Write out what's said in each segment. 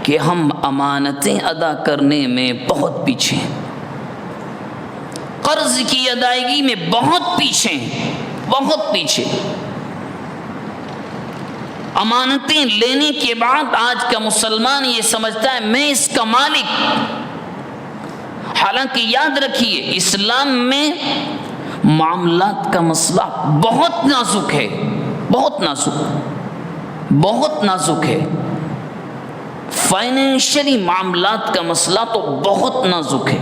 کہ ہم امانتیں ادا کرنے میں بہت پیچھے ہیں، قرض کی ادائیگی میں بہت پیچھے ہیں، بہت پیچھے۔ امانتیں لینے کے بعد آج کا مسلمان یہ سمجھتا ہے میں اس کا مالک۔ حالانکہ یاد رکھیے اسلام میں معاملات کا مسئلہ بہت نازک ہے، بہت نازک، بہت نازک ہے۔ فائنینشلی معاملات کا مسئلہ تو بہت نازک ہے،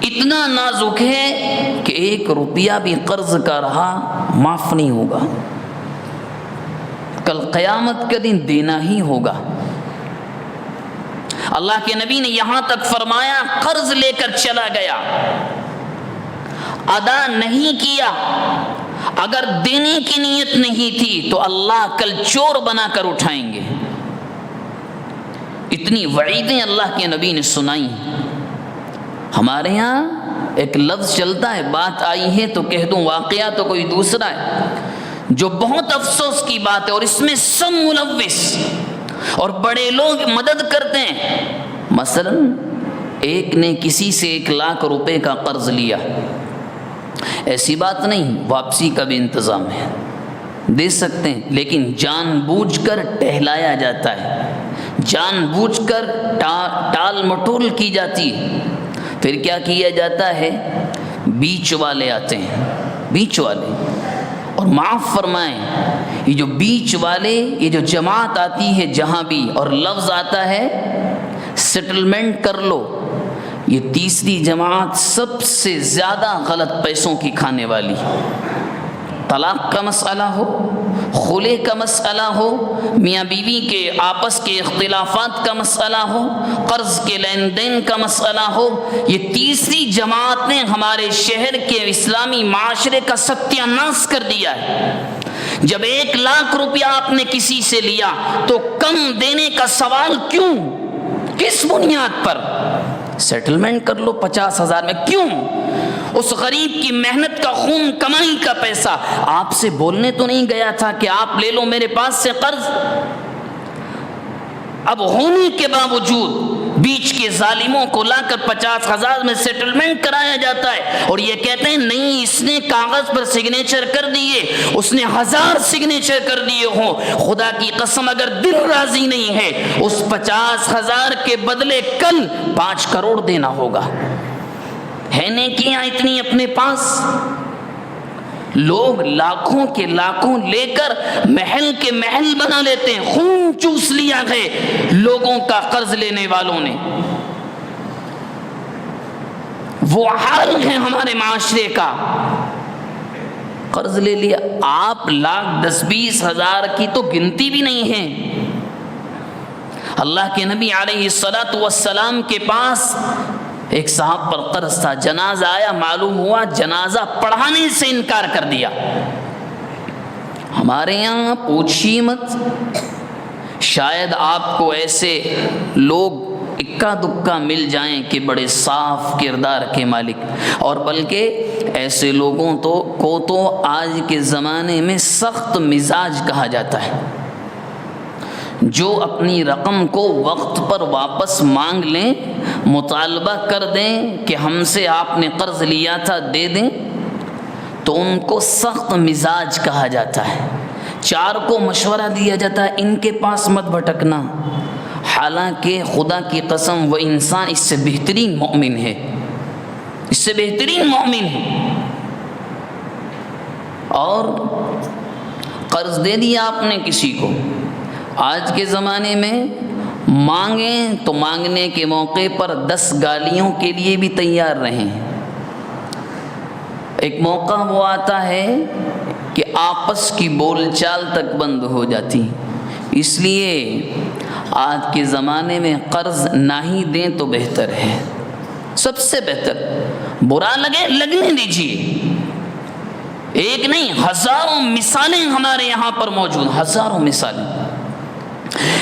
اتنا نازک ہے کہ 1 روپیہ بھی قرض کا رہا معاف نہیں ہوگا، کل قیامت کے دن دینا ہی ہوگا۔ اللہ کے نبی نے یہاں تک فرمایا قرض لے کر چلا گیا، ادا نہیں کیا، اگر دینے کی نیت نہیں تھی تو اللہ کل چور بنا کر اٹھائیں گے۔ اتنی وعیدیں اللہ کے نبی نے سنائی۔ ہمارے ہاں ایک لفظ چلتا ہے، بات آئی ہے تو کہہ دوں، واقعہ تو کوئی دوسرا ہے، جو بہت افسوس کی بات ہے، اور اس میں سب ملوث اور بڑے لوگ مدد کرتے ہیں۔ مثلا ایک نے کسی سے 1 لاکھ روپے کا قرض لیا، ایسی بات نہیں، واپسی کا بھی انتظام ہے، دے سکتے ہیں، لیکن جان بوجھ کر ٹہلایا جاتا ہے، جان بوجھ کر ٹال مٹول کی جاتی ہے۔ پھر کیا کیا جاتا ہے؟ بیچ والے آتے ہیں، بیچ والے، اور معاف فرمائیں یہ جو بیچ والے، یہ جو جماعت آتی ہے جہاں بھی، اور لفظ آتا ہے سیٹلمنٹ کر لو، یہ تیسری جماعت سب سے زیادہ غلط پیسوں کی کھانے والی۔ طلاق کا مسئلہ ہو، خلع کا مسئلہ ہو، میاں بیوی کے آپس کے اختلافات کا مسئلہ ہو، قرض کے لین دین کا مسئلہ ہو، یہ تیسری جماعت نے ہمارے شہر کے اسلامی معاشرے کا ستیہ ناش کر دیا ہے۔ جب 1 لاکھ روپیہ آپ نے کسی سے لیا تو کم دینے کا سوال کیوں؟ کس بنیاد پر؟ سیٹلمنٹ کر لو 50,000 میں، کیوں؟ اس غریب کی محنت کا خون کمائی کا پیسہ آپ سے بولنے تو نہیں گیا تھا کہ آپ لے لو میرے پاس سے قرض؟ اب ہونے کے باوجود بیچ کے ظالموں کو لا کر 50,000 میں سیٹلمنٹ کرایا جاتا ہے، اور یہ کہتے ہیں نہیں اس نے کاغذ پر سگنیچر کر دیے، اس نے 1000 سگنیچر کر دیے ہوں، خدا کی قسم اگر دل راضی نہیں ہے اس 50,000 کے بدلے کل 5 کروڑ دینا ہوگا۔ ہے نے کیا اتنی اپنے پاس؟ لوگ لاکھوں کے لاکھوں لے کر محل کے محل بنا لیتے ہیں، خون چوس لیا ہے لوگوں کا قرض لینے والوں نے۔ وہ حال ہے ہمارے معاشرے کا، قرض لے لیا، آپ 1,10,20,000 کی تو گنتی بھی نہیں ہے۔ اللہ کے نبی علیہ السلام کے پاس ایک صاحب پر قرض تھا، جنازہ آیا، معلوم ہوا جنازہ پڑھانے سے انکار کر دیا۔ ہمارے یہاں پوچھیے مت، شاید آپ کو ایسے لوگ اکا دکا مل جائیں کہ بڑے صاف کردار کے مالک، اور بلکہ ایسے لوگوں کو تو آج کے زمانے میں سخت مزاج کہا جاتا ہے، جو اپنی رقم کو وقت پر واپس مانگ لیں، مطالبہ کر دیں کہ ہم سے آپ نے قرض لیا تھا دے دیں، تو ان کو سخت مزاج کہا جاتا ہے۔ 4 کو مشورہ دیا جاتا ہے ان کے پاس مت بھٹکنا، حالانکہ خدا کی قسم وہ انسان اس سے بہترین مومن ہے، اس سے بہترین مومن ہے۔ اور قرض دے دیا آپ نے کسی کو، آج کے زمانے میں مانگیں تو مانگنے کے موقع پر 10 گالیوں کے لیے بھی تیار رہیں۔ ایک موقع وہ آتا ہے کہ آپس کی بول چال تک بند ہو جاتی، اس لیے آج کے زمانے میں قرض نہ ہی دیں تو بہتر ہے، سب سے بہتر۔ برا لگے لگنے دیجیے، ایک نہیں ہزاروں مثالیں ہمارے یہاں پر موجود، ہزاروں مثالیں،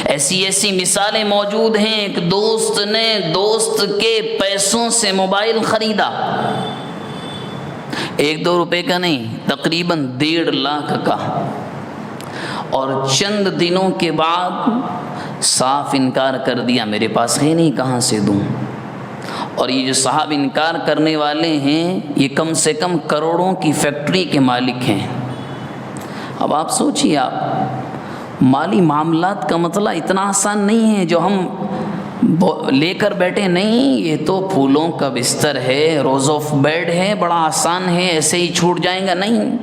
ایسی مثالیں موجود ہیں۔ ایک دوست نے دوست کے پیسوں سے موبائل خریدا، 1-2 روپے کا نہیں، تقریباً 1.5 لاکھ کا، اور چند دنوں کے بعد صاف انکار کر دیا، میرے پاس ہے نہیں، کہاں سے دوں۔ اور یہ جو صاحب انکار کرنے والے ہیں یہ کم سے کم کروڑوں کی فیکٹری کے مالک ہیں۔ اب آپ سوچیے، آپ مالی معاملات کا مسئلہ اتنا آسان نہیں ہے جو ہم لے کر بیٹھے، نہیں، یہ تو پھولوں کا بستر ہے، روز آف بیڈ ہے، بڑا آسان ہے، ایسے ہی چھوٹ جائیں گا، نہیں۔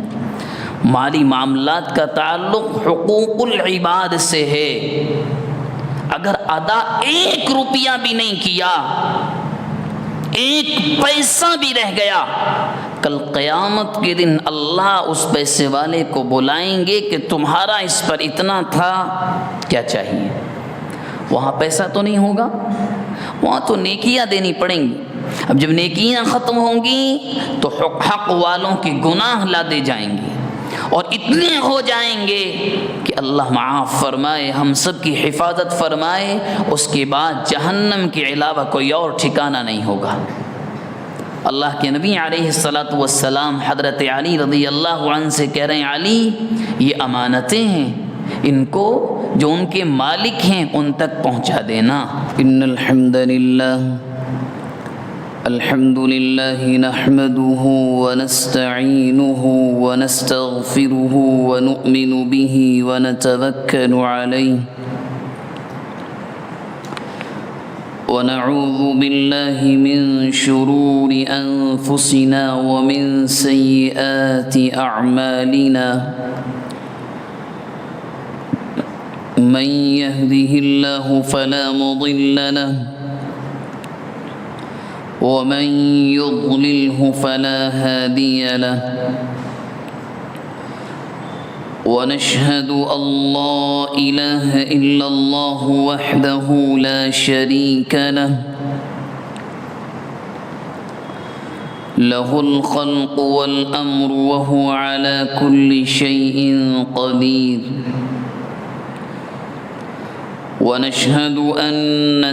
مالی معاملات کا تعلق حقوق العباد سے ہے۔ اگر ادا 1 روپیہ بھی نہیں کیا، 1 پیسہ بھی رہ گیا، کل قیامت کے دن اللہ اس پیسے والے کو بلائیں گے کہ تمہارا اس پر اتنا تھا، کیا چاہیے؟ وہاں پیسہ تو نہیں ہوگا، وہاں تو نیکیاں دینی پڑیں گی۔ اب جب نیکیاں ختم ہوں گی تو حق والوں کے گناہ لادے جائیں گے، اور اتنے ہو جائیں گے کہ اللہ معاف فرمائے، ہم سب کی حفاظت فرمائے، اس کے بعد جہنم کے علاوہ کوئی اور ٹھکانہ نہیں ہوگا۔ اللہ کے نبی علیہ السلام حضرت علی رضی اللہ عنہ سے کہہ رہے ہیں، علی یہ امانتیں ہیں، ان کو جو ان کے مالک ہیں ان تک پہنچا دینا۔ ان الحمد للہ نحمده ونستعینه ونستغفره ونؤمن به ونتوکل علیہ ونعوذ باللہ من شرور انفسنا ومن سیئات اعمالنا من يهده الله فلا مضل له ومن يضلله فلا هادي له ونشهد أن لا إله إلا الله وحده لا شريك له له الخلق والأمر وهو على كل شيء قدير ونشهد أن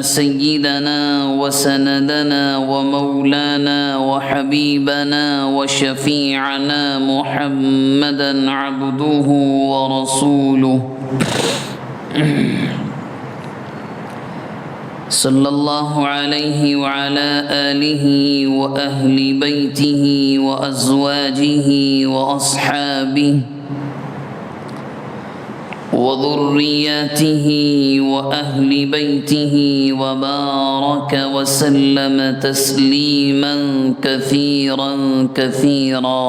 سيدنا وسندنا ومولانا وحبيبنا وشفيعنا محمدا عبده ورسوله صلى الله عليه وعلى آله وأهل بيته وأزواجه وأصحابه وذرياته وأهل بيته وبارك وسلم تسليما كثيرا كثيرا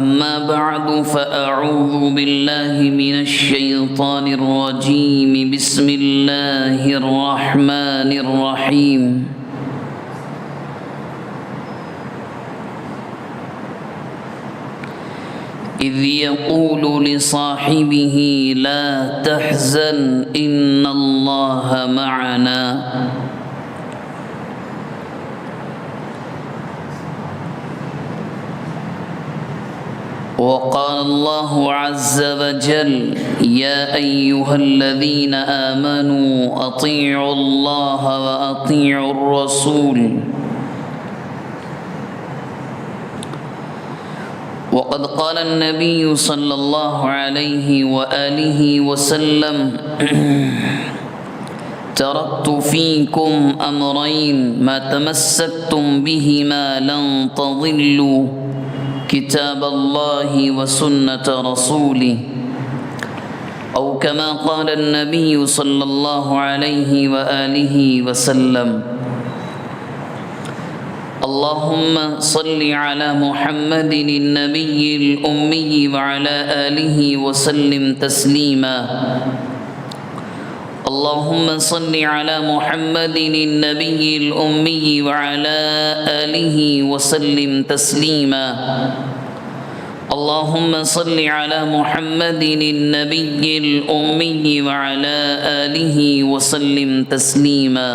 أما بعد فأعوذ بالله من الشيطان الرجيم بسم الله الرحمن الرحيم إذ يقول لصاحبه لا تحزن إن الله معنا وقال الله عز وجل يا أيها الذين آمنوا أطيعوا الله وأطيعوا الرسول وقد قال النبي صلى الله عليه وآله وسلم تركت فيكم أمرين ما تمسكتم بهما لن تضلوا كتاب الله وسنة رسوله أو كما قال النبي صلى الله عليه وآله وسلم اللهم صل على محمد النبي الأمي وعلى آله وسلم تسليما اللهم صل على محمد النبي الأمي وعلى آله وسلم تسليما اللهم صل على محمد النبي الأمي وعلى آله وسلم تسليما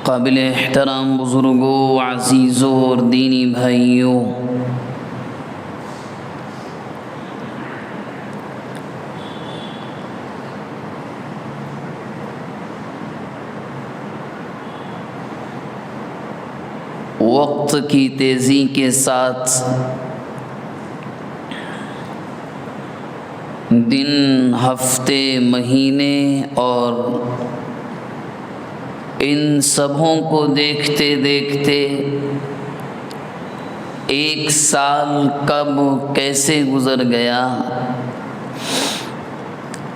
قابل احترام بزرگوں، عزیزوں اور دینی بھائیوں، وقت وقت کی تیزی کے ساتھ دن، ہفتے، مہینے اور ان سبوں کو دیکھتے دیکھتے ایک سال کب کیسے گزر گیا،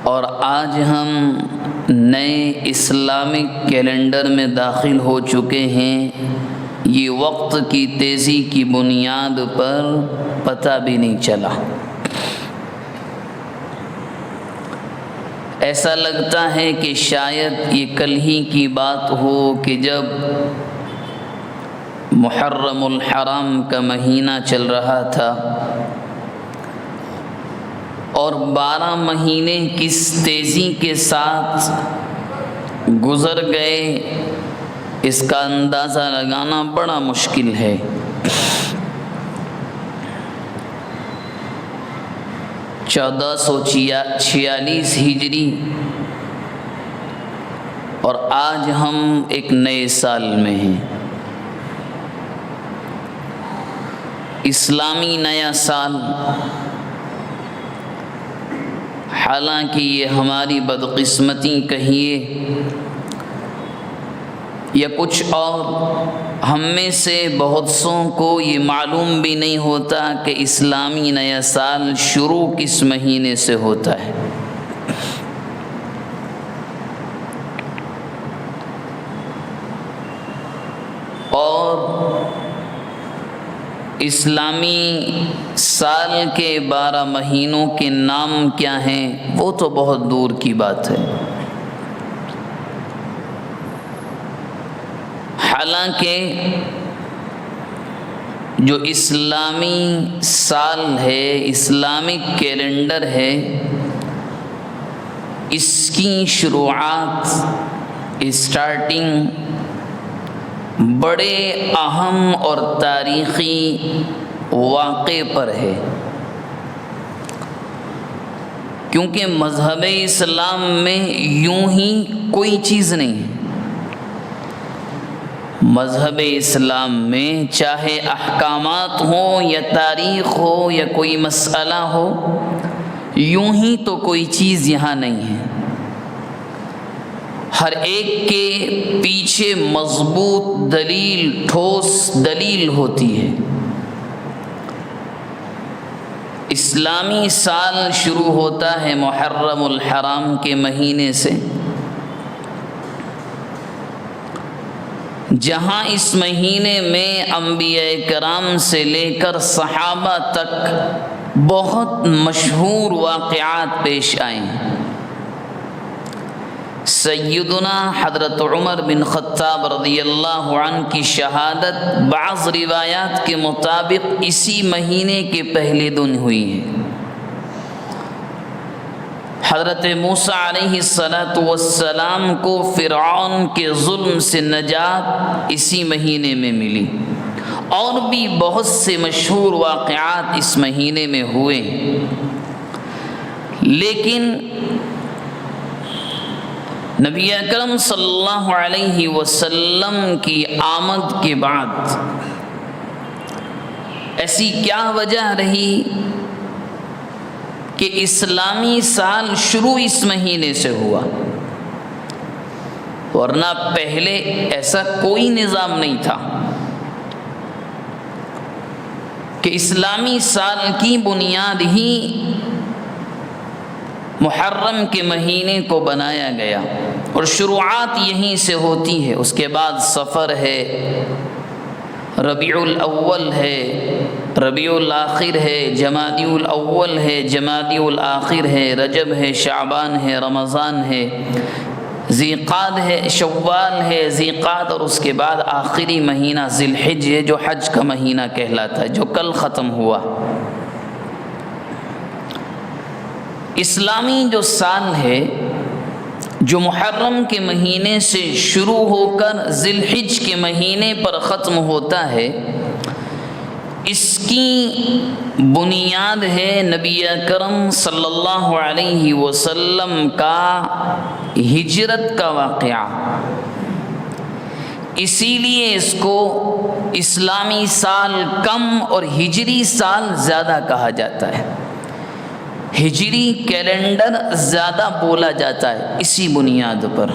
اور آج ہم نئے اسلامک کیلنڈر میں داخل ہو چکے ہیں، یہ وقت کی تیزی کی بنیاد پر پتہ بھی نہیں چلا۔ ایسا لگتا ہے کہ شاید یہ کل ہی کی بات ہو کہ جب محرم الحرام کا مہینہ چل رہا تھا اور 12 مہینے کس تیزی کے ساتھ گزر گئے، اس کا اندازہ لگانا بڑا مشکل ہے۔ چودہ سو 46 ہجری اور آج ہم ایک نئے سال میں ہیں۔ اسلامی نیا سال، حالانکہ یہ ہماری بدقسمتی کہیے یا کچھ اور، ہم میں سے بہت سوں کو یہ معلوم بھی نہیں ہوتا کہ اسلامی نیا سال شروع کس مہینے سے ہوتا ہے۔ اور اسلامی سال کے 12 مہینوں کے نام کیا ہیں وہ تو بہت دور کی بات ہے۔ حالانکہ جو اسلامی سال ہے، اسلامک کیلنڈر ہے، اس کی شروعات، اسٹارٹنگ بڑے اہم اور تاریخی واقعے پر ہے، کیونکہ مذہب اسلام میں یوں ہی کوئی چیز نہیں ہے۔ مذہب اسلام میں چاہے احکامات ہوں یا تاریخ ہو یا کوئی مسئلہ ہو، یوں ہی تو کوئی چیز یہاں نہیں ہے۔ ہر ایک کے پیچھے مضبوط دلیل، ٹھوس دلیل ہوتی ہے۔ اسلامی سال شروع ہوتا ہے محرم الحرام کے مہینے سے، جہاں اس مہینے میں انبیاء کرام سے لے کر صحابہ تک بہت مشہور واقعات پیش آئے ہیں۔ سیدنا حضرت عمر بن خطاب رضی اللہ عنہ کی شہادت بعض روایات کے مطابق اسی مہینے کے پہلے دن ہوئی ہے۔ حضرت موسیٰ علیہ السلام کو فرعون کے ظلم سے نجات اسی مہینے میں ملی، اور بھی بہت سے مشہور واقعات اس مہینے میں ہوئے، لیکن نبی اکرم صلی اللہ علیہ وسلم کی آمد کے بعد ایسی کیا وجہ رہی کہ اسلامی سال شروع اس مہینے سے ہوا، ورنہ پہلے ایسا کوئی نظام نہیں تھا کہ اسلامی سال کی بنیاد ہی محرم کے مہینے کو بنایا گیا، اور شروعات یہیں سے ہوتی ہے۔ اس کے بعد صفر ہے، ربیع الاول ہے، ربیع الاخر ہے، جمادی الاول ہے، جمادی الاخر ہے، رجب ہے، شعبان ہے، رمضان ہے، ذیقعد ہے، شوال ہے، ذیقعد، اور اس کے بعد آخری مہینہ ذی الحج ہے، جو حج کا مہینہ کہلاتا ہے، جو کل ختم ہوا۔ اسلامی جو سال ہے، جو محرم کے مہینے سے شروع ہو کر ذی الحج کے مہینے پر ختم ہوتا ہے، اس کی بنیاد ہے نبی اکرم صلی اللہ علیہ وسلم کا ہجرت کا واقعہ۔ اسی لیے اس کو اسلامی سال کم اور ہجری سال زیادہ کہا جاتا ہے، ہجری کیلنڈر زیادہ بولا جاتا ہے اسی بنیاد پر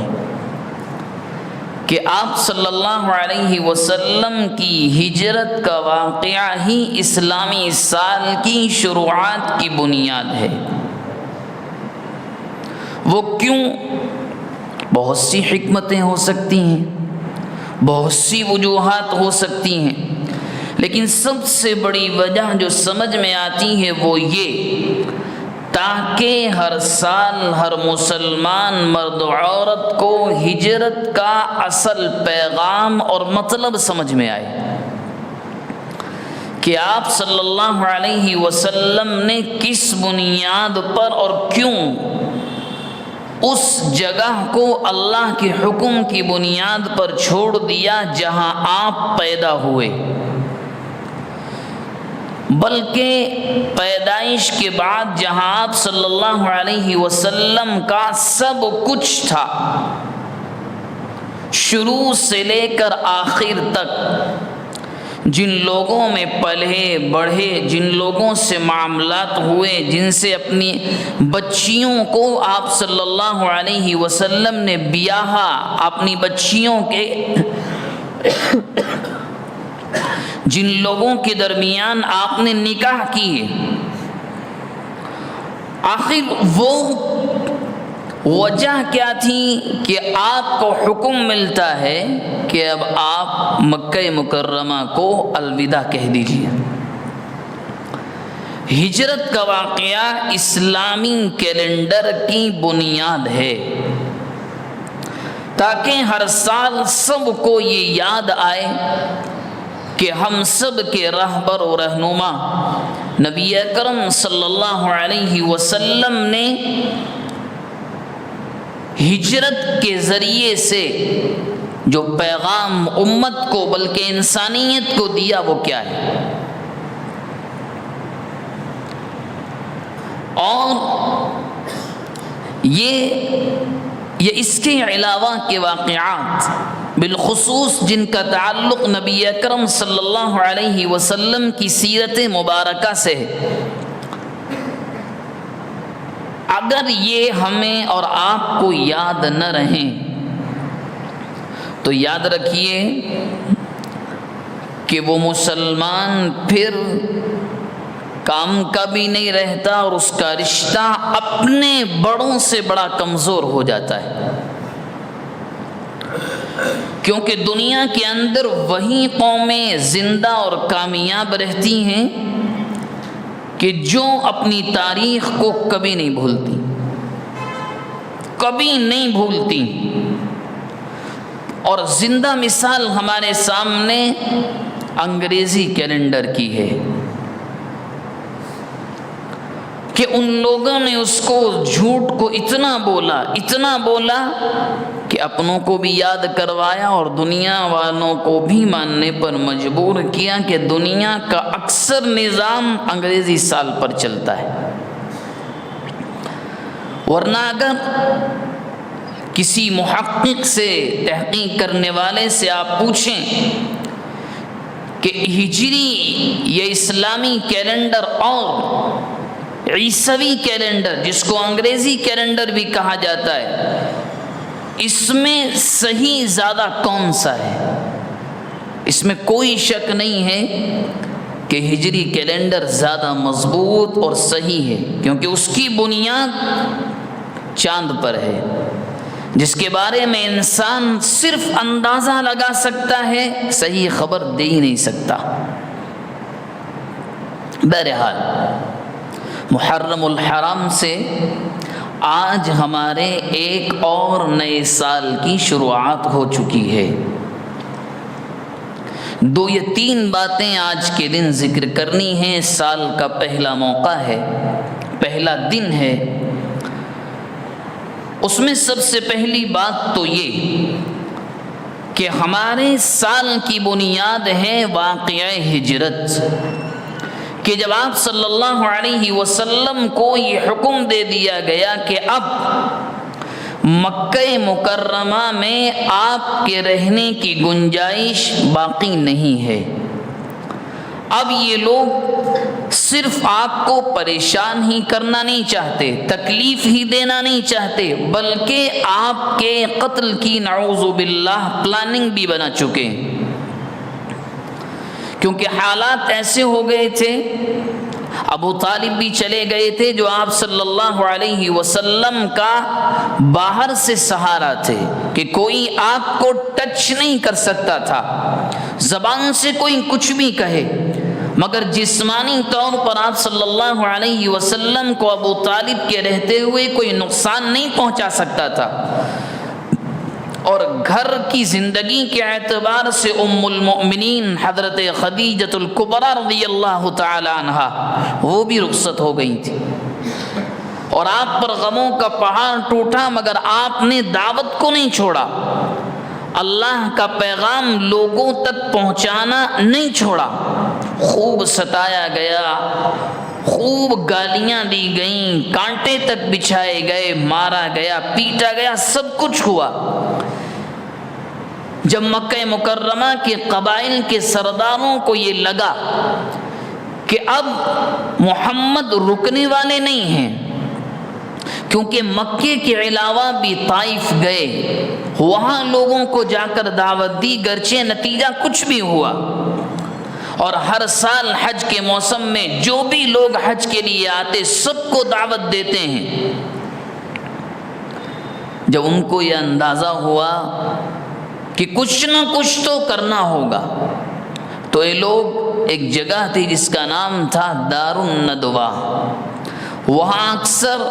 کہ آپ صلی اللہ علیہ وسلم کی ہجرت کا واقعہ ہی اسلامی سال کی شروعات کی بنیاد ہے۔ وہ کیوں؟ بہت سی حکمتیں ہو سکتی ہیں، بہت سی وجوہات ہو سکتی ہیں، لیکن سب سے بڑی وجہ جو سمجھ میں آتی ہے وہ یہ، تاکہ ہر سال ہر مسلمان مرد و عورت کو ہجرت کا اصل پیغام اور مطلب سمجھ میں آئے کہ آپ صلی اللہ علیہ وسلم نے کس بنیاد پر اور کیوں اس جگہ کو اللہ کے حکم کی بنیاد پر چھوڑ دیا جہاں آپ پیدا ہوئے، بلکہ پیدائش کے بعد جہاں آپ صلی اللہ علیہ وسلم کا سب کچھ تھا، شروع سے لے کر آخر تک، جن لوگوں میں پلے بڑھے، جن لوگوں سے معاملات ہوئے، جن سے اپنی بچیوں کو آپ صلی اللہ علیہ وسلم نے بیاہا، اپنی بچیوں کے جن لوگوں کے درمیان آپ نے نکاح کیے، آخر وہ وجہ کیا تھی کہ آپ کو حکم ملتا ہے کہ اب آپ مکہ مکرمہ کو الوداع کہہ دیجیے۔ ہجرت کا واقعہ اسلامی کیلنڈر کی بنیاد ہے تاکہ ہر سال سب کو یہ یاد آئے کہ ہم سب کے رہبر و رہنما نبی اکرم صلی اللہ علیہ وسلم نے ہجرت کے ذریعے سے جو پیغام امت کو بلکہ انسانیت کو دیا وہ کیا ہے، اور یہ اس کے علاوہ کے واقعات بالخصوص جن کا تعلق نبی اکرم صلی اللہ علیہ وسلم کی سیرت مبارکہ سے ہے، اگر یہ ہمیں اور آپ کو یاد نہ رہیں تو یاد رکھیے کہ وہ مسلمان پھر کام کا بھی نہیں رہتا اور اس کا رشتہ اپنے بڑوں سے بڑا کمزور ہو جاتا ہے، کیونکہ دنیا کے اندر وہی قومیں زندہ اور کامیاب رہتی ہیں کہ جو اپنی تاریخ کو کبھی نہیں بھولتی، کبھی نہیں بھولتی۔ اور زندہ مثال ہمارے سامنے انگریزی کیلنڈر کی ہے کہ ان لوگوں نے اس کو جھوٹ کو اتنا بولا کہ اپنوں کو بھی یاد کروایا اور دنیا والوں کو بھی ماننے پر مجبور کیا کہ دنیا کا اکثر نظام انگریزی سال پر چلتا ہے، ورنہ اگر کسی محقق سے، تحقیق کرنے والے سے آپ پوچھیں کہ ہجری یا اسلامی کیلنڈر اور عیسوی کیلنڈر جس کو انگریزی کیلنڈر بھی کہا جاتا ہے، اس میں صحیح زیادہ کون سا ہے؟ اس میں کوئی شک نہیں ہے کہ ہجری کیلنڈر زیادہ مضبوط اور صحیح ہے، کیونکہ اس کی بنیاد چاند پر ہے، جس کے بارے میں انسان صرف اندازہ لگا سکتا ہے، صحیح خبر دے ہی نہیں سکتا۔ بہرحال محرم الحرام سے آج ہمارے ایک اور نئے سال کی شروعات ہو چکی ہے۔ یہ 3 باتیں آج کے دن ذکر کرنی ہیں۔ سال کا پہلا موقع ہے، پہلا دن ہے۔ اس میں سب سے پہلی بات تو یہ کہ ہمارے سال کی بنیاد ہے واقعہ ہجرت، کہ جب آپ صلی اللہ علیہ وسلم کو یہ حکم دے دیا گیا کہ اب مکہ مکرمہ میں آپ کے رہنے کی گنجائش باقی نہیں ہے۔ اب یہ لوگ صرف آپ کو پریشان ہی کرنا نہیں چاہتے، تکلیف ہی دینا نہیں چاہتے، بلکہ آپ کے قتل کی نعوذ باللہ پلاننگ بھی بنا چکے، کیونکہ حالات ایسے ہو گئے تھے۔ ابو طالب بھی چلے گئے تھے جو آپ صلی اللہ علیہ وسلم کا باہر سے سہارا تھے، کہ کوئی آپ کو ٹچ نہیں کر سکتا تھا، زبان سے کوئی کچھ بھی کہے، مگر جسمانی طور پر آپ صلی اللہ علیہ وسلم کو ابو طالب کے رہتے ہوئے کوئی نقصان نہیں پہنچا سکتا تھا۔ اور گھر کی زندگی کے اعتبار سے ام المؤمنین حضرت خدیجۃ الکبریٰ رضی اللہ تعالی عنہا وہ بھی رخصت ہو گئی تھی، اور آپ پر غموں کا پہاڑ ٹوٹا، مگر آپ نے دعوت کو نہیں چھوڑا، اللہ کا پیغام لوگوں تک پہنچانا نہیں چھوڑا۔ خوب ستایا گیا، خوب گالیاں دی گئیں، کانٹے تک بچھائے گئے، مارا گیا، پیٹا گیا، سب کچھ ہوا۔ جب مکہ مکرمہ کے قبائل کے سرداروں کو یہ لگا کہ اب محمد رکنے والے نہیں ہیں، کیونکہ مکے کے علاوہ بھی طائف گئے، وہاں لوگوں کو جا کر دعوت دی، گرچہ نتیجہ کچھ بھی ہوا، اور ہر سال حج کے موسم میں جو بھی لوگ حج کے لیے آتے سب کو دعوت دیتے ہیں۔ جب ان کو یہ اندازہ ہوا کہ کچھ نہ کچھ تو کرنا ہوگا، تو یہ لوگ ایک جگہ تھی جس کا نام تھا دار الندوہ، وہاں اکثر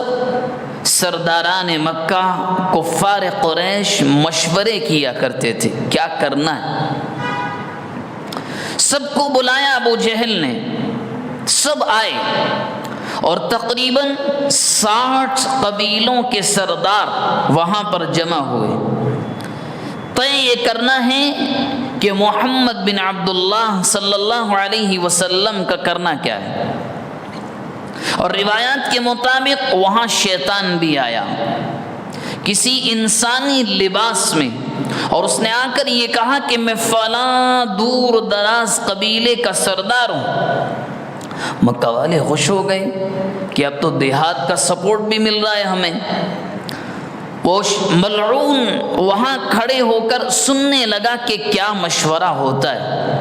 سرداران مکہ کفار قریش مشورے کیا کرتے تھے کیا کرنا ہے۔ سب کو بلایا ابو جہل نے، سب آئے، اور تقریباً 60 قبیلوں کے سردار وہاں پر جمع ہوئے۔ طے یہ کرنا ہے کہ محمد بن عبداللہ صلی اللہ علیہ وسلم کا کرنا کیا ہے۔ اور روایات کے مطابق وہاں شیطان بھی آیا کسی انسانی لباس میں، اور اس نے آ کر یہ کہا کہ میں فلاں دور دراز قبیلے کا سردار ہوں۔ مکہ والے خوش ہو گئے کہ اب تو دیہات کا سپورٹ بھی مل رہا ہے ہمیں۔ وہ ملعون وہاں کھڑے ہو کر سننے لگا کہ کیا مشورہ ہوتا ہے۔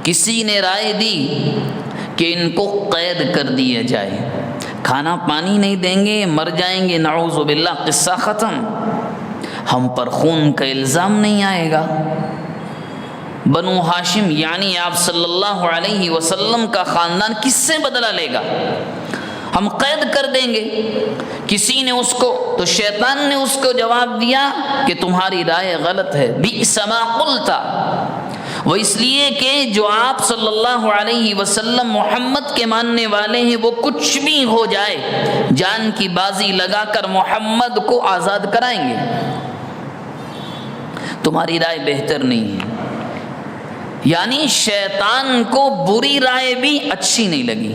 کسی نے رائے دی کہ ان کو قید کر دیا جائے، کھانا پانی نہیں دیں گے، مر جائیں گے، نعوذ باللہ، قصہ ختم، ہم پر خون کا الزام نہیں آئے گا۔ بنو ہاشم یعنی آپ صلی اللہ علیہ وسلم کا خاندان کس سے بدلہ لے گا، ہم قید کر دیں گے۔ کسی نے اس کو، تو شیطان نے اس کو جواب دیا کہ تمہاری رائے غلط ہے، بئس ما قلت، وہ اس لیے کہ جو آپ صلی اللہ علیہ وسلم محمد کے ماننے والے ہیں وہ کچھ بھی ہو جائے جان کی بازی لگا کر محمد کو آزاد کرائیں گے، تمہاری رائے بہتر نہیں ہے۔ یعنی شیطان کو بری رائے بھی اچھی نہیں لگی۔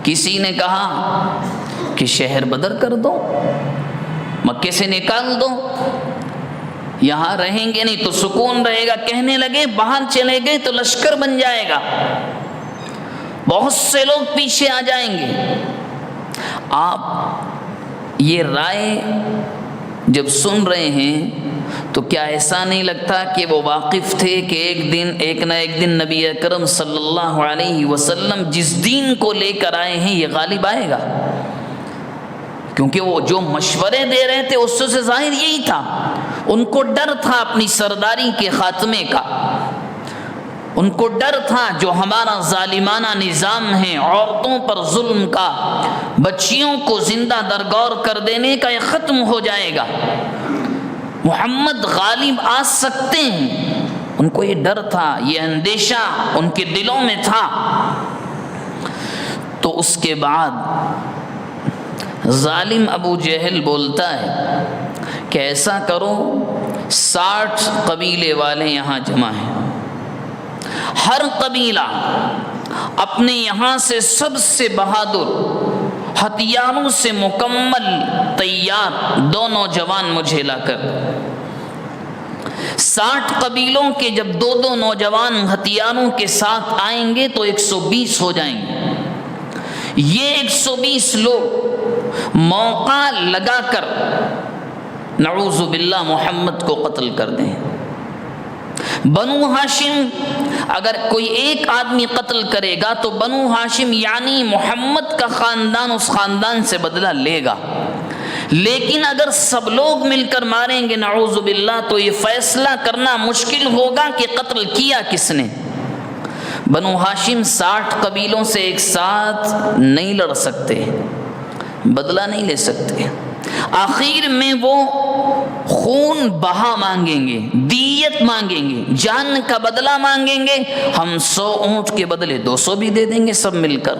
کسی نے کہا کہ شہر بدر کر دو، مکے سے نکال دو، یہاں رہیں گے نہیں تو سکون رہے گا، کہنے لگے باہر چلے گئے تو لشکر بن جائے گا، بہت سے لوگ پیچھے آ جائیں گے۔ آپ یہ رائے جب سن رہے ہیں تو کیا ایسا نہیں لگتا کہ وہ واقف تھے کہ ایک نہ ایک دن نبی اکرم صلی اللہ علیہ وسلم جس دین کو لے کر آئے ہیں یہ غالب آئے گا؟ کیونکہ وہ جو مشورے دے رہے تھے اس سے ظاہر یہی تھا، ان کو ڈر تھا اپنی سرداری کے خاتمے کا، ان کو ڈر تھا جو ہمارا ظالمانہ نظام ہے، عورتوں پر ظلم کا، بچیوں کو زندہ درگور کر دینے کا، یہ ختم ہو جائے گا، محمد غالب آ سکتے ہیں۔ ان کو یہ ڈر تھا، یہ اندیشہ ان کے دلوں میں تھا۔ تو اس کے بعد ظالم ابو جہل بولتا ہے کہ ایسا کرو، 60 قبیلے والے یہاں جمع ہیں، ہر قبیلہ اپنے یہاں سے سب سے بہادر ہتھیاروں سے مکمل تیار 2 نوجوان مجھے لا کر 60 قبیلوں کے جب 2 نوجوان ہتھیاروں کے ساتھ آئیں گے تو 120 ہو جائیں گے. یہ 120 لوگ موقع لگا کر نعوذ باللہ محمد کو قتل کر دیں. بنو ہاشم اگر کوئی ایک آدمی قتل کرے گا تو بنو ہاشم یعنی محمد کا خاندان اس خاندان سے بدلہ لے گا. لیکن اگر سب لوگ مل کر ماریں گے نعوذ باللہ تو یہ فیصلہ کرنا مشکل ہوگا کہ قتل کیا کس نے. بنو ہاشم 60 قبیلوں سے ایک ساتھ نہیں لڑ سکتے، بدلہ نہیں لے سکتے. آخر میں وہ خون بہا مانگیں گے، دیت مانگیں گے، جان کا بدلہ مانگیں گے. ہم 100 اونٹ کے بدلے 200 بھی دے دیں گے سب مل کر.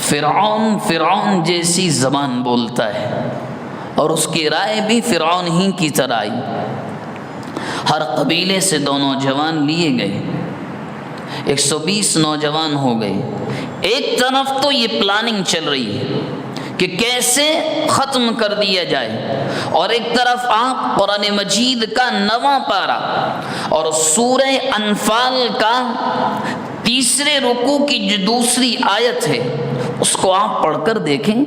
فرعون جیسی زبان بولتا ہے اور اس کی رائے بھی فرعون ہی کی طرح آئی. ہر قبیلے سے 2 نوجوان لیے گئے، 120 نوجوان ہو گئے. ایک طرف تو یہ پلاننگ چل رہی ہے کہ کیسے ختم کر دیا جائے، اور ایک طرف آپ قرآن مجید کا 9واں پارہ اور سورہ انفال کا 3 رکوع کی جو دوسری آیت ہے اس کو آپ پڑھ کر دیکھیں.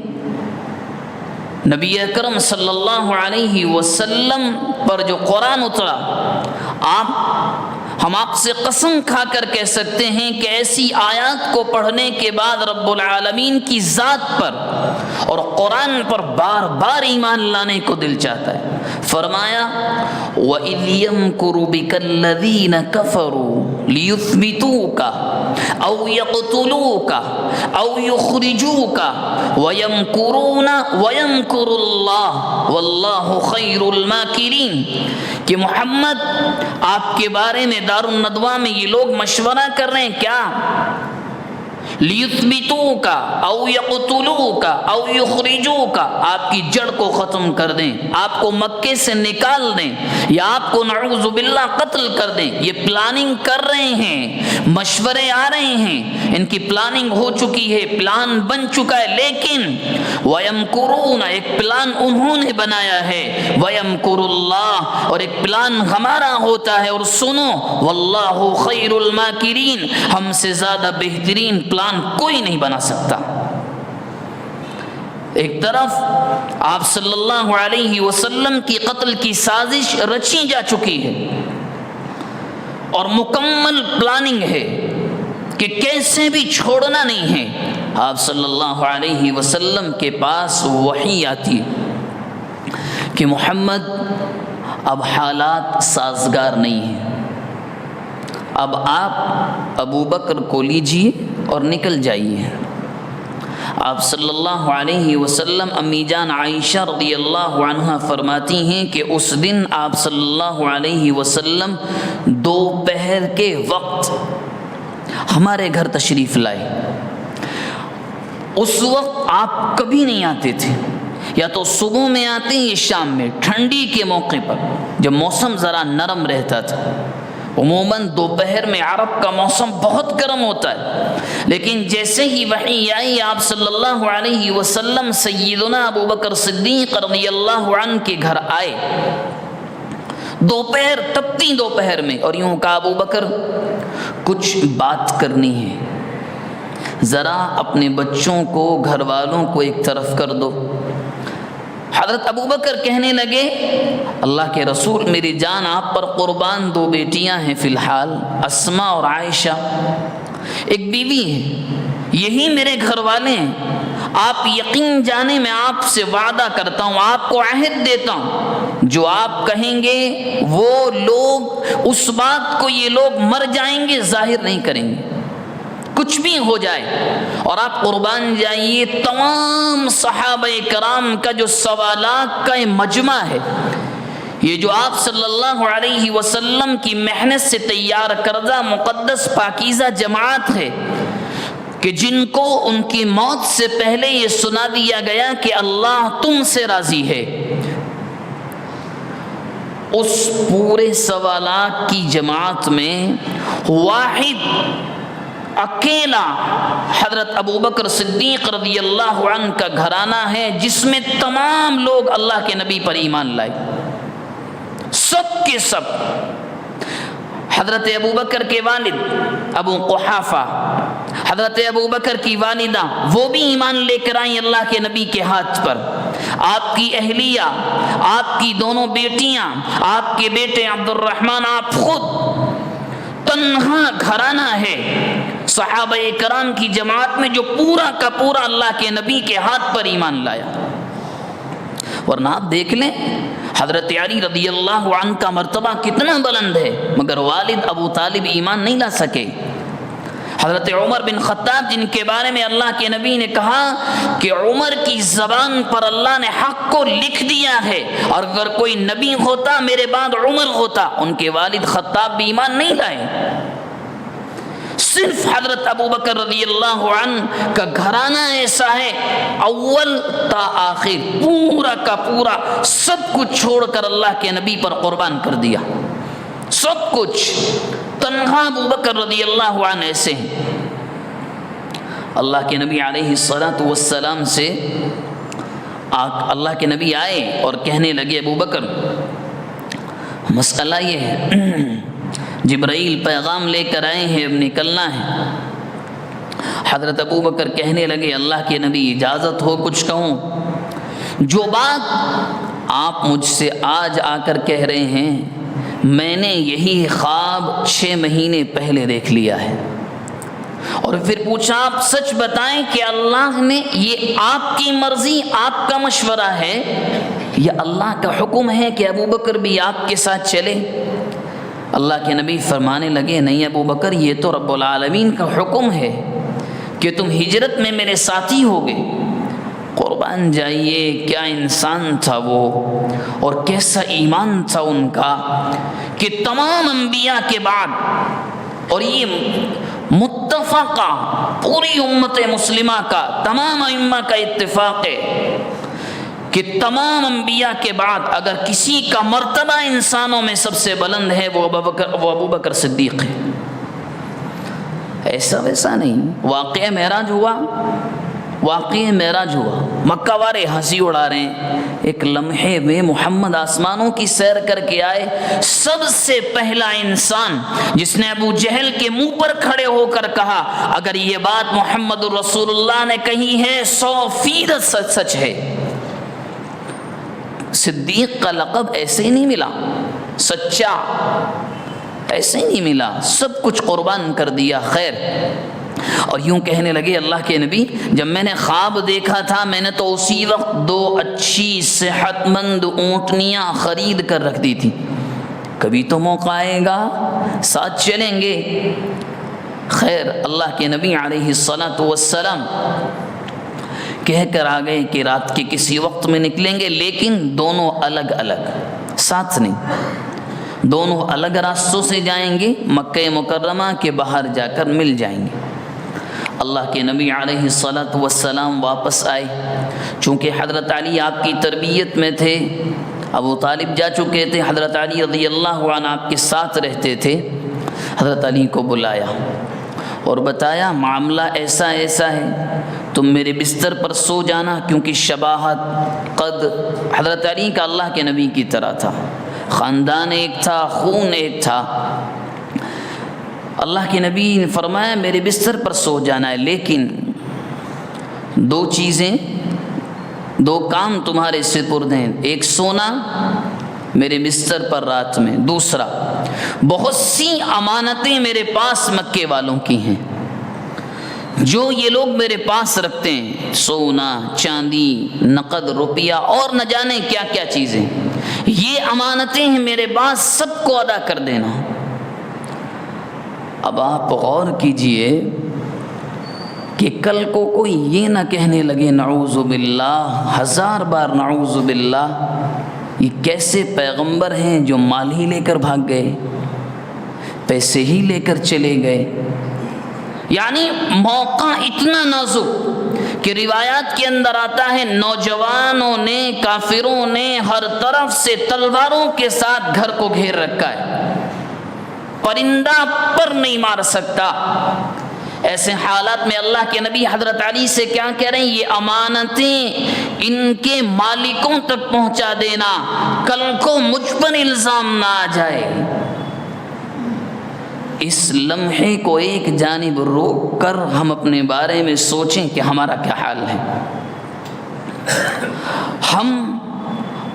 نبی اکرم صلی اللہ علیہ وسلم پر جو قرآن اترا، ہم آپ سے قسم کھا کر کہہ سکتے ہیں کہ ایسی آیات کو پڑھنے کے بعد رب العالمین کی ذات پر اور قرآن پر بار بار ایمان لانے کو دل چاہتا ہے. فرمایا وَإِذْ يَمْكُرُ بِكَ الَّذِينَ كَفَرُوا لِيُثْبِتُوكَ أَوْ يَقْتُلُوكَ أَوْ يُخْرِجُوكَ وَيَمْكُرُونَ وَيَمْكُرُ اللَّهُ وَاللَّهُ خَيْرُ الْمَاكِرِينَ. کہ محمد آپ کے بارے میں دار الندوہ میں یہ لوگ مشورہ کر رہے ہیں کیا؟ لیثبتوک او یقتلوک او یخرجوک، آپ کی جڑ کو ختم کر دیں، آپ کو مکے سے نکال دیں یا آپ کو نعوذ باللہ قتل کر دیں. یہ پلاننگ کر رہے ہیں، مشورے آ رہے ہیں، ان کی پلاننگ ہو چکی ہے، پلان بن چکا ہے. لیکن وَيَمْكُرُونَ ایک پلان انہوں نے بنایا ہے، وَيَمْكُرُ اللَّهُ اور ایک پلان ہمارا ہوتا ہے. اور سنو وَاللَّهُ خَيْرُ الْمَاكِرِينَ، ہم سے زیادہ بہترین پلان کوئی نہیں بنا سکتا. ایک طرف آپ صلی اللہ علیہ وسلم کی قتل کی سازش رچی جا چکی ہے اور مکمل پلاننگ ہے کہ کیسے بھی چھوڑنا نہیں ہے. آپ صلی اللہ علیہ وسلم کے پاس وحی آتی کہ محمد اب حالات سازگار نہیں ہیں، اب آپ ابو بکر کو لیجئے اور نکل جائیے. آپ صلی اللہ علیہ وسلم امی جان عائشہ رضی اللہ عنہ فرماتی ہیں کہ اس دن آپ صلی اللہ علیہ وسلم دوپہر کے وقت ہمارے گھر تشریف لائے. اس وقت آپ کبھی نہیں آتے تھے، یا تو صبح میں آتے یا شام میں، ٹھنڈی کے موقع پر جب موسم ذرا نرم رہتا تھا. عموماً دوپہر میں عرب کا موسم بہت گرم ہوتا ہے، لیکن جیسے ہی وحی آئی آپ صلی اللہ علیہ وسلم سیدنا ابو بکر صدیق رضی اللہ عنہ کے گھر آئے دوپہر، تپتی دوپہر میں، اور یوں کہا ابو بکر کچھ بات کرنی ہے، ذرا اپنے بچوں کو گھر والوں کو ایک طرف کر دو. حضرت ابو بکر کہنے لگے اللہ کے رسول میری جان آپ پر قربان، 2 بیٹیاں ہیں فی الحال، اسماء اور عائشہ، ایک بیوی ہے، یہی میرے گھر والے ہیں. آپ یقین جانے میں آپ سے وعدہ کرتا ہوں، آپ کو عہد دیتا ہوں، جو آپ کہیں گے وہ لوگ اس بات کو یہ لوگ مر جائیں گے ظاہر نہیں کریں گے، کچھ بھی ہو جائے، اور آپ قربان جائیے. تمام صحابہ کرام کا جو سوالات کا مجمع ہے، یہ جو آپ صلی اللہ علیہ وسلم کی محنت سے تیار کردہ مقدس پاکیزہ جماعت ہے کہ جن کو ان کی موت سے پہلے یہ سنا دیا گیا کہ اللہ تم سے راضی ہے، اس پورے سوالات کی جماعت میں واحد اکیلا حضرت ابو بکر صدیق رضی اللہ عنہ کا گھرانہ ہے جس میں تمام لوگ اللہ کے نبی پر ایمان لائے، سب کے سب۔ حضرت ابو بکر کے والد ابو قحافہ، حضرت ابو بکر کی والدہ، وہ بھی ایمان لے کر آئیں اللہ کے نبی کے ہاتھ پر۔ آپ کی اہلیہ، آپ کی دونوں بیٹیاں، آپ کے بیٹے عبد الرحمن، آپ خود، تنہا گھرانہ ہے صحابہ کرام کی جماعت میں جو پورا کا پورا اللہ کے نبی کے ہاتھ پر ایمان لایا۔ ورنہ آپ دیکھ لیں حضرت علی رضی اللہ عنہ کا مرتبہ کتنا بلند ہے، مگر والد ابو طالب ایمان نہیں لا سکے۔ حضرت عمر بن خطاب، جن کے بارے میں اللہ کے نبی نے کہا کہ عمر کی زبان پر اللہ نے حق کو لکھ دیا ہے، اور اگر کوئی نبی ہوتا میرے بعد عمر ہوتا، ان کے والد خطاب بھی ایمان نہیں لائے۔ صرف حضرت ابو بکر رضی اللہ عنہ کا گھرانہ ایسا ہے، اول تا آخر پورا کا پورا سب کچھ چھوڑ کر اللہ کے نبی پر قربان کر دیا، سب کچھ۔ تنہا ابو بکر رضی اللہ عنہ ایسے ہیں۔ اللہ کے نبی علیہ الصلاۃ والسلام سے اللہ کے نبی آئے اور کہنے لگے ابو بکر مسئلہ یہ ہے، جبرائیل پیغام لے کر آئے ہیں، اب نکلنا ہے۔ حضرت ابو بکر کہنے لگے اللہ کے نبی اجازت ہو کچھ کہوں؟ جو بات آپ مجھ سے آج آ کر کہہ رہے ہیں، میں نے یہی خواب 6 مہینے پہلے دیکھ لیا ہے۔ اور پھر پوچھا آپ سچ بتائیں کہ اللہ نے یہ آپ کی مرضی، آپ کا مشورہ ہے یا اللہ کا حکم ہے کہ ابو بکر بھی آپ کے ساتھ چلے؟ اللہ کے نبی فرمانے لگے نہیں ابو بکر، یہ تو رب العالمین کا حکم ہے کہ تم ہجرت میں میرے ساتھی ہوگے۔ قربان جائیے، کیا انسان تھا وہ، اور کیسا ایمان تھا ان کا کہ تمام انبیاء کے بعد، اور یہ متفقہ پوری امت مسلمہ کا، تمام ائمہ کا اتفاق ہے کہ تمام انبیاء کے بعد اگر کسی کا مرتبہ انسانوں میں سب سے بلند ہے وہ ابو بکر صدیق ہے۔ ایسا ویسا نہیں، واقعہ معراج ہوا، واقعہ معراج ہوا، مکہ والے ہنسی اڑا رہے ہیں، ایک لمحے میں محمد آسمانوں کی سیر کر کے آئے۔ سب سے پہلا انسان جس نے ابو جہل کے منہ پر کھڑے ہو کر کہا اگر یہ بات محمد رسول اللہ نے کہی ہے 100% سچ ہے۔ صدیق کا لقب ایسے ہی نہیں ملا، سچا ایسے ہی نہیں ملا، سب کچھ قربان کر دیا۔ خیر، اور یوں کہنے لگے اللہ کے نبی جب میں نے خواب دیکھا تھا میں نے تو اسی وقت 2 اچھی صحت مند اونٹنیاں خرید کر رکھ دی تھی، کبھی تو موقع آئے گا ساتھ چلیں گے۔ خیر، اللہ کے نبی علیہ الصلاۃ والسلام کہہ کر آ گئے کہ رات کے کسی وقت میں نکلیں گے، لیکن دونوں الگ الگ، ساتھ نہیں، دونوں الگ راستوں سے جائیں گے، مکہ مکرمہ کے باہر جا کر مل جائیں گے۔ اللہ کے نبی علیہ الصلاۃ والسلام واپس آئے، چونکہ حضرت علی آپ کی تربیت میں تھے، ابو طالب جا چکے تھے، حضرت علی رضی اللہ عنہ آپ کے ساتھ رہتے تھے۔ حضرت علی کو بلایا اور بتایا معاملہ ایسا ایسا ہے، تم میرے بستر پر سو جانا، کیونکہ شباہت قد حضرت علی کا اللہ کے نبی کی طرح تھا، خاندان ایک تھا، خون ایک تھا۔ اللہ کے نبی نے فرمایا میرے بستر پر سو جانا ہے، لیکن 2 چیزیں، 2 کام تمہارے سپرد ہیں، ایک سونا میرے بستر پر رات میں، دوسرا بہت سی امانتیں میرے پاس مکے والوں کی ہیں جو یہ لوگ میرے پاس رکھتے ہیں، سونا، چاندی، نقد، روپیہ اور نہ جانے کیا کیا چیزیں، یہ امانتیں ہیں میرے پاس، سب کو ادا کر دینا۔ اب آپ غور کیجئے کہ کل کو کوئی یہ نہ کہنے لگے نعوذ باللہ، 1000 بار نعوذ باللہ، یہ کیسے پیغمبر ہیں جو مال ہی لے کر بھاگ گئے، پیسے ہی لے کر چلے گئے۔ یعنی موقع اتنا نازک کہ روایات کے اندر آتا ہے نوجوانوں نے، کافروں نے ہر طرف سے تلواروں کے ساتھ گھر کو گھیر رکھا ہے، پرندہ پر نہیں مار سکتا، ایسے حالات میں اللہ کے نبی حضرت علی سے کیا کہہ رہے ہیں؟ یہ امانتیں ان کے مالکوں تک پہنچا دینا، کل کو مجھ پر الزام نہ آ جائے۔ اس لمحے کو ایک جانب روک کر ہم اپنے بارے میں سوچیں کہ ہمارا کیا حال ہے۔ ہم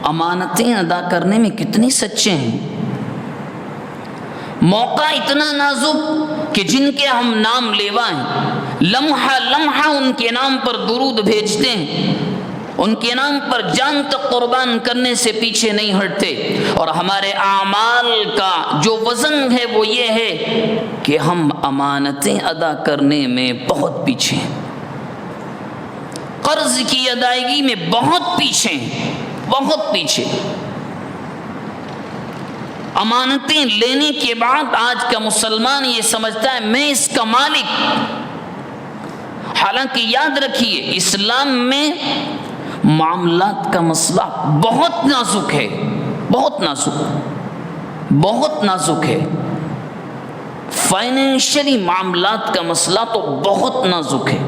امانتیں ادا کرنے میں کتنے سچے ہیں۔ موقع اتنا نازک کہ جن کے ہم نام لیوا ہیں، لمحہ لمحہ ان کے نام پر درود بھیجتے ہیں، ان کے نام پر جان تک قربان کرنے سے پیچھے نہیں ہٹتے، اور ہمارے اعمال کا جو وزن ہے وہ یہ ہے کہ ہم امانتیں ادا کرنے میں بہت پیچھے ہیں، قرض کی ادائیگی میں بہت پیچھے ہیں، بہت پیچھے۔ امانتیں لینے کے بعد آج کا مسلمان یہ سمجھتا ہے میں اس کا مالک۔ حالانکہ یاد رکھیے اسلام میں معاملات کا مسئلہ بہت نازک ہے، بہت نازک، بہت نازک ہے۔ فائنینشلی معاملات کا مسئلہ تو بہت نازک ہے،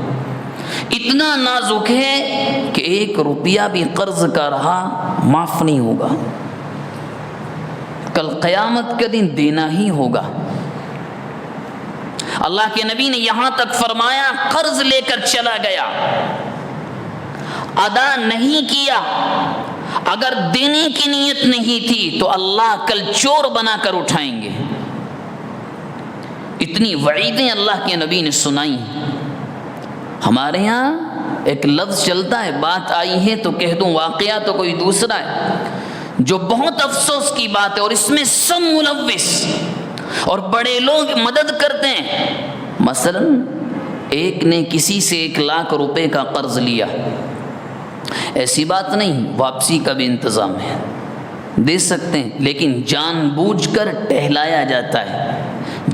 اتنا نازک ہے کہ 1 روپیہ بھی قرض کا رہا معاف نہیں ہوگا، کل قیامت کا دن دینا ہی ہوگا۔ اللہ کے نبی نے یہاں تک فرمایا قرض لے کر چلا گیا، ادا نہیں کیا، اگر دینے کی نیت نہیں تھی تو اللہ کل چور بنا کر اٹھائیں گے۔ اتنی وعیدیں اللہ کے نبی نے سنائی۔ ہمارے ہاں ایک لفظ چلتا ہے، بات آئی ہے تو کہہ دوں واقعہ تو کوئی دوسرا ہے، جو بہت افسوس کی بات ہے، اور اس میں سب ملوث اور بڑے لوگ مدد کرتے ہیں۔ مثلا ایک نے کسی سے 1 لاکھ روپے کا قرض لیا، ایسی بات نہیں، واپسی کا بھی انتظام ہے، دے سکتے ہیں، لیکن جان بوجھ کر ٹہلایا جاتا ہے،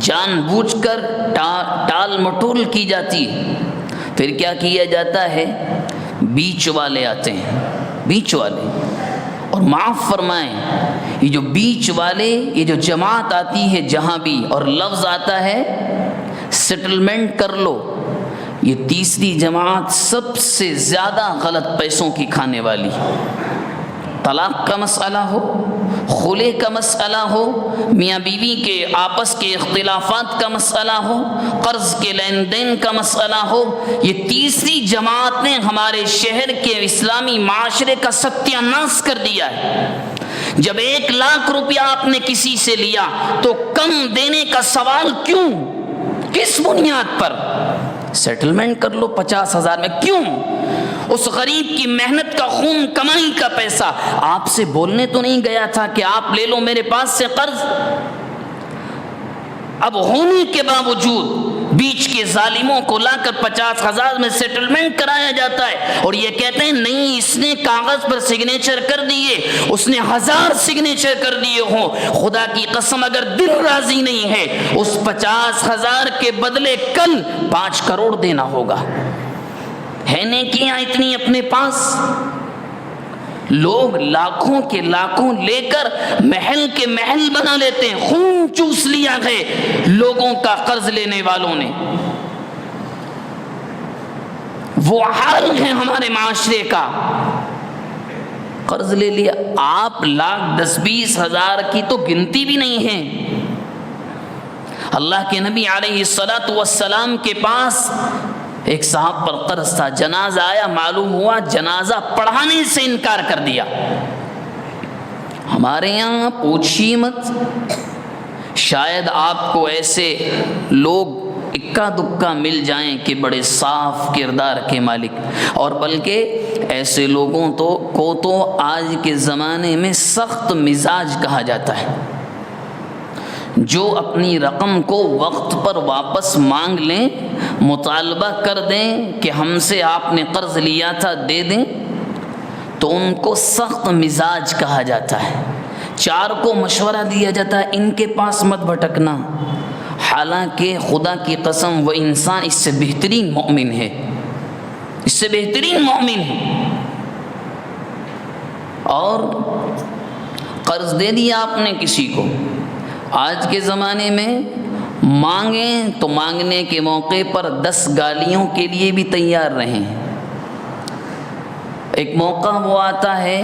جان بوجھ کر ٹال مٹول کی جاتی ہے۔ پھر کیا کیا جاتا ہے؟ بیچ والے آتے ہیں، بیچ والے، اور معاف فرمائیں یہ جو بیچ والے، یہ جو جماعت آتی ہے جہاں بھی، اور لفظ آتا ہے سیٹلمنٹ کر لو، یہ تیسری جماعت سب سے زیادہ غلط پیسوں کی کھانے والی۔ طلاق کا مسئلہ ہو، خلع کا مسئلہ ہو، میاں بیوی کے آپس کے اختلافات کا مسئلہ ہو، قرض کے لین دین کا مسئلہ ہو، یہ تیسری جماعت نے ہمارے شہر کے اسلامی معاشرے کا ستیہ ناش کر دیا ہے۔ جب 1 لاکھ روپیہ آپ نے کسی سے لیا تو کم دینے کا سوال کیوں؟ کس بنیاد پر؟ سیٹلمنٹ کر لو 50,000 میں، کیوں؟ اس غریب کی محنت کا خون کمائی کا پیسہ آپ سے بولنے تو نہیں گیا تھا کہ آپ لے لو میرے پاس سے قرض؟ اب ہونے کے باوجود بیچ کے ظالموں کو لا کر 50,000 میں سیٹلمنٹ کرایا جاتا ہے، اور یہ کہتے ہیں نہیں اس نے کاغذ پر سگنیچر کر دیے، اس نے 1000 سگنیچر کر دیے ہوں، خدا کی قسم اگر دل راضی نہیں ہے اس 50,000 کے بدلے کل 5 کروڑ دینا ہوگا۔ ہے نیکیاں اتنی اپنے پاس، لوگ لاکھوں کے لاکھوں لے کر محل کے محل بنا لیتے ہیں، خون چوس لیا ہے لوگوں کا قرض لینے والوں نے۔ وہ حال ہے ہمارے معاشرے کا، قرض لے لیا، آپ 1,10,20,000 کی تو گنتی بھی نہیں ہے۔ اللہ کے نبی علیہ السلام کے پاس ایک صاحب پر قرض تھا، جنازہ آیا، معلوم ہوا جنازہ پڑھانے سے انکار کر دیا۔ ہمارے یہاں پوچھیے مت، شاید آپ کو ایسے لوگ اکا دکا مل جائیں کہ بڑے صاف کردار کے مالک، اور بلکہ ایسے لوگوں کو تو آج کے زمانے میں سخت مزاج کہا جاتا ہے، جو اپنی رقم کو وقت پر واپس مانگ لیں، مطالبہ کر دیں کہ ہم سے آپ نے قرض لیا تھا دے دیں، تو ان کو سخت مزاج کہا جاتا ہے۔ 4 کو مشورہ دیا جاتا ہے ان کے پاس مت بھٹکنا، حالانکہ خدا کی قسم وہ انسان اس سے بہترین مومن ہے، اس سے بہترین مومن ہے۔ اور قرض دے دیا آپ نے کسی کو، آج کے زمانے میں مانگیں تو مانگنے کے موقع پر 10 گالیوں کے لیے بھی تیار رہیں۔ ایک موقع وہ آتا ہے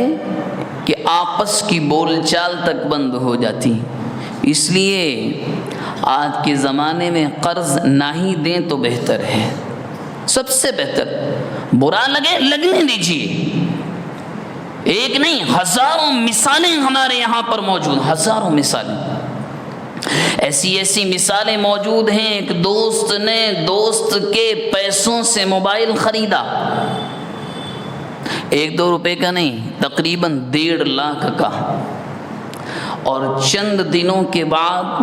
کہ آپس کی بول چال تک بند ہو جاتی، اس لیے آج کے زمانے میں قرض نہ ہی دیں تو بہتر ہے، سب سے بہتر۔ برا لگے لگنے دیجیے، ایک نہیں ہزاروں مثالیں ہمارے یہاں پر موجود، ہزاروں مثالیں، ایسی مثالیں موجود ہیں۔ ایک دوست نے دوست کے پیسوں سے موبائل خریدا، 1-2 روپے کا نہیں، تقریباً 1.5 لاکھ کا، اور چند دنوں کے بعد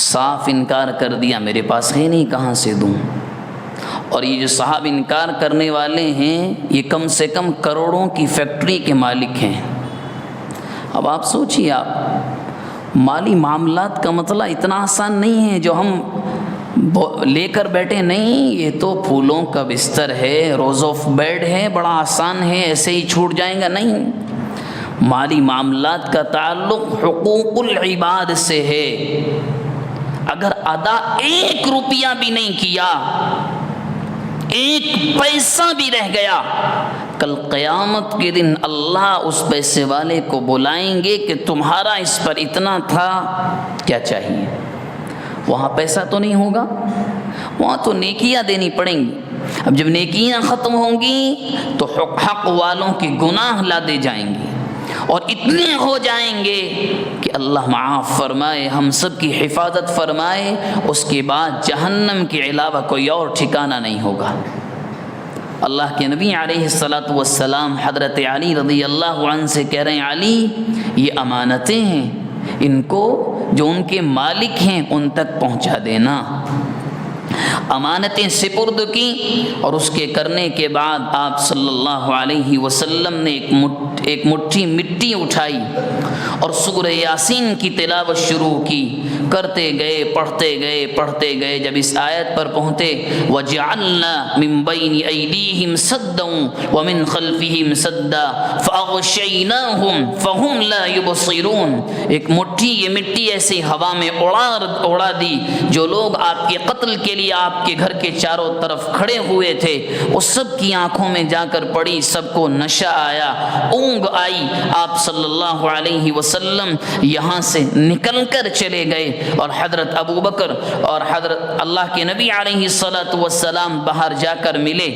صاف انکار کر دیا، میرے پاس ہے نہیں، کہاں سے دوں۔ اور یہ جو صاحب انکار کرنے والے ہیں یہ کم سے کم کروڑوں کی فیکٹری کے مالک ہیں۔ اب آپ سوچیے، آپ مالی معاملات کا مسئلہ اتنا آسان نہیں ہے جو ہم لے کر بیٹھے، نہیں، یہ تو پھولوں کا بستر ہے، روز آف بیڈ ہے، بڑا آسان ہے، ایسے ہی چھوٹ جائیں گا، نہیں۔ مالی معاملات کا تعلق حقوق العباد سے ہے، اگر ادا 1 روپیہ بھی نہیں کیا، 1 پیسہ بھی رہ گیا، کل قیامت کے دن اللہ اس پیسے والے کو بلائیں گے کہ تمہارا اس پر اتنا تھا، کیا چاہیے؟ وہاں پیسہ تو نہیں ہوگا، وہاں تو نیکیاں دینی پڑیں گی۔ اب جب نیکیاں ختم ہوں گی تو حق والوں کے گناہ لادے جائیں گے، اور اتنے ہو جائیں گے کہ اللہ معاف فرمائے، ہم سب کی حفاظت فرمائے، اس کے بعد جہنم کے علاوہ کوئی اور ٹھکانہ نہیں ہوگا۔ اللہ کے نبی علیہ السلام حضرت علی رضی اللہ عنہ سے کہہ رہے ہیں، علی یہ امانتیں ہیں، ان کو جو ان کے مالک ہیں ان تک پہنچا دینا۔ امانتیں سپرد کی، اور اس کے کرنے کے بعد آپ صلی اللہ علیہ وسلم نے ایک مٹھی مٹی اٹھائی اور سورہ یاسین کی تلاوت شروع کی، کرتے گئے، پڑھتے گئے، جب اس آیت پر پہنچے وَجَعَلْنَا مِن بَيْنِ أَيْدِيهِمْ سَدًّا وَمِن خَلْفِهِمْ سَدًّا فَأَغْشَيْنَاهُمْ فَهُمْ لَا يُبْصِرُونَ، ایک مٹھی، یہ مٹی ایسی ہوا میں اڑا دی، جو لوگ آپ کے قتل کے لیے آپ کے گھر کے چاروں طرف کھڑے ہوئے تھے، وہ سب کی آنکھوں میں جا کر پڑی، سب کو نشہ آیا، اونگ آئی، آپ صلی اللہ علیہ وسلم یہاں سے نکل کر چلے گئے، اور حضرت ابو بکر اور حضرت اللہ کے نبی علیہ السلام باہر جا کر ملے۔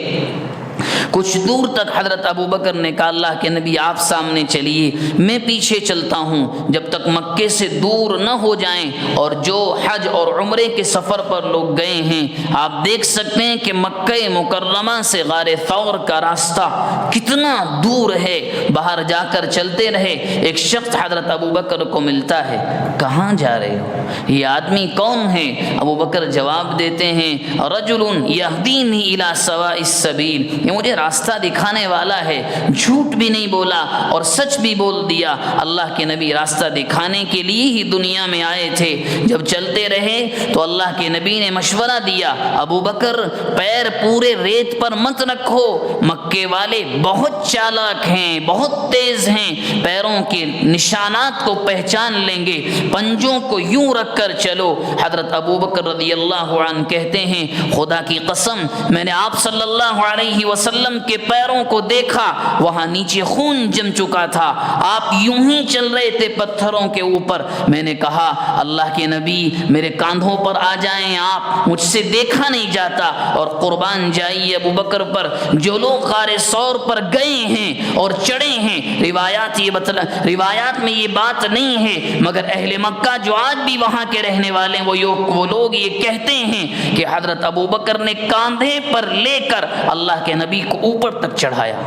کچھ دور تک حضرت ابو بکر نے کہا، اللہ کے نبی آپ سامنے چلیے، میں پیچھے چلتا ہوں، جب تک مکے سے دور نہ ہو جائیں۔ اور جو حج اور عمرے کے سفر پر لوگ گئے ہیں، آپ دیکھ سکتے ہیں کہ مکہ مکرمہ سے غار ثور کا راستہ کتنا دور ہے، باہر جا کر چلتے رہے۔ ایک شخص حضرت ابو بکر کو ملتا ہے، کہاں جا رہے ہو؟ یہ آدمی کون ہے؟ ابو بکر جواب دیتے ہیں، رجل یہدینی الی سواء السبیل، یہ مجھے راستہ دکھانے والا ہے، جھوٹ بھی نہیں بولا اور سچ بھی بول دیا۔ اللہ کے نبی راستہ دکھانے کے لیے ہی دنیا میں آئے تھے۔ جب چلتے رہے تو اللہ کے نبی نے مشورہ دیا، ابو بکر پیر پورے ریت پر مت رکھو، مکے والے بہت چالاک ہیں، بہت تیز ہیں، پیروں کے نشانات کو پہچان لیں گے، پنجوں کو یوں رکھ کر چلو۔ حضرت ابو بکر رضی اللہ عنہ کہتے ہیں، خدا کی قسم میں نے آپ صلی اللہ علیہ وسلم کے پیروں کو دیکھا، وہاں نیچے خون جم چکا تھا، آپ یوں ہی چل رہے تھے پتھروں کے اوپر۔ میں نے کہا، اللہ کے نبی میرے کاندھوں پر آ جائیں، آپ مجھ سے دیکھا نہیں جاتا۔ اور قربان جائیے ابو بکر پر، جو لوگ غار ثور پر گئے ہیں اور چڑھے ہیں، روایات میں یہ بات نہیں ہے، مگر اہل مکہ جو آج بھی وہاں کے رہنے والے وہ لوگ یہ کہتے ہیں کہ حضرت ابو بکر نے کاندھے پر لے کر اللہ کے نبی کو اوپر تک چڑھایا۔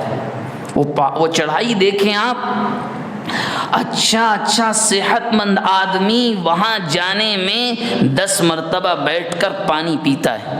وہ چڑھائی دیکھیں آپ، اچھا صحت مند آدمی وہاں جانے میں 10 مرتبہ بیٹھ کر پانی پیتا ہے،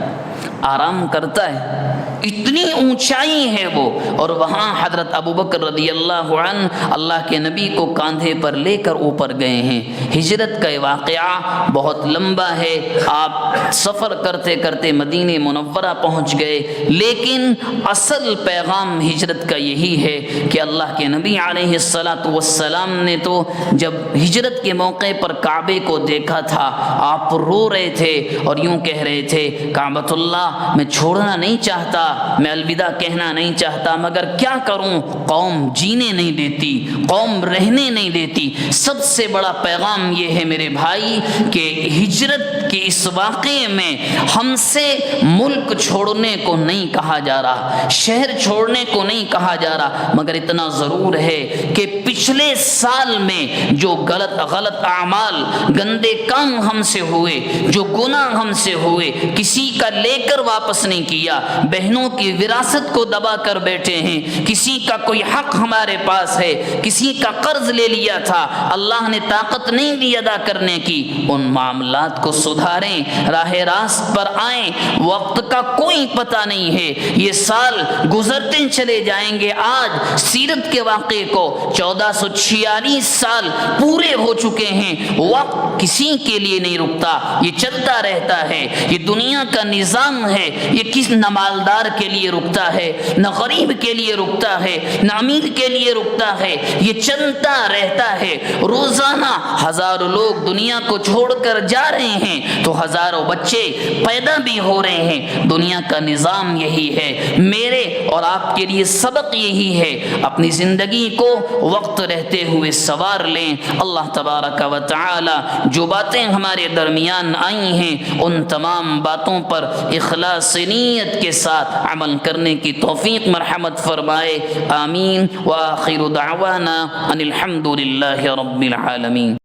آرام کرتا ہے، اتنی اونچائی ہے وہ. اور وہاں حضرت ابو بکر رضی اللہ عنہ اللہ کے نبی کو کاندھے پر لے کر اوپر گئے ہیں. ہجرت کا واقعہ بہت لمبا ہے. آپ سفر کرتے کرتے مدینہ منورہ پہنچ گئے، لیکن اصل پیغام ہجرت کا یہی ہے کہ اللہ کے نبی علیہ الصلاۃ والسلام نے تو جب ہجرت کے موقع پر کعبے کو دیکھا تھا آپ رو رہے تھے اور یوں کہہ رہے تھے کعبۃ اللہ میں چھوڑنا نہیں چاہتا، میں الوداع کہنا نہیں چاہتا، مگر کیا کروں، قوم جینے نہیں دیتی، قوم رہنے نہیں دیتی. سب سے بڑا پیغام یہ ہے میرے بھائی کہ ہجرت کے اس واقعے میں ہم سے ملک چھوڑنے کو نہیں کہا جا رہا، شہر چھوڑنے کو نہیں کہا جا رہا، مگر اتنا ضرور ہے کہ پچھلے سال میں جو غلط اعمال، گندے کام ہم سے ہوئے، جو گناہ ہم سے ہوئے، کسی کا لے کر واپس نہیں کیا، بہنوں کی وراثت کو دبا کر بیٹھے ہیں، کسی کا کوئی حق ہمارے پاس ہے، کسی کا قرض لے لیا تھا، اللہ نے طاقت نہیں دی ادا کرنے کی، ان معاملات کو سدھاریں، راہ راست پر آئیں. وقت کا کوئی پتہ نہیں ہے، یہ سال گزرتے چلے جائیں گے. آج سیرت کے واقعے کو 1446 سال پورے ہو چکے ہیں. وقت کسی کے لیے نہیں رکتا، یہ چلتا رہتا ہے. یہ دنیا کا نظام ہے، یہ کس نہ مالدار کے لیے رکتا ہے، نہ غریب کے لیے رکتا ہے، نہ امیر کے لیے رکتا ہے. یہ چلتا رہتا ہے. روزانہ ہزاروں لوگ دنیا کو چھوڑ کر جا رہے ہیں تو ہزاروں بچے پیدا بھی ہو رہے ہیں. دنیا کا نظام یہی ہے. میرے اور آپ کے لیے سبق یہی ہے، اپنی زندگی کو وقت رہتے ہوئے سنوار لیں. اللہ تبارک و تعالی جو باتیں ہمارے درمیان آئی ہیں ان تمام باتوں پر اخلاص نیت کے ساتھ عمل کرنے کی توفیق مرحمت فرمائے. آمین. وآخر دعوانا ان الحمد للہ رب العالمین.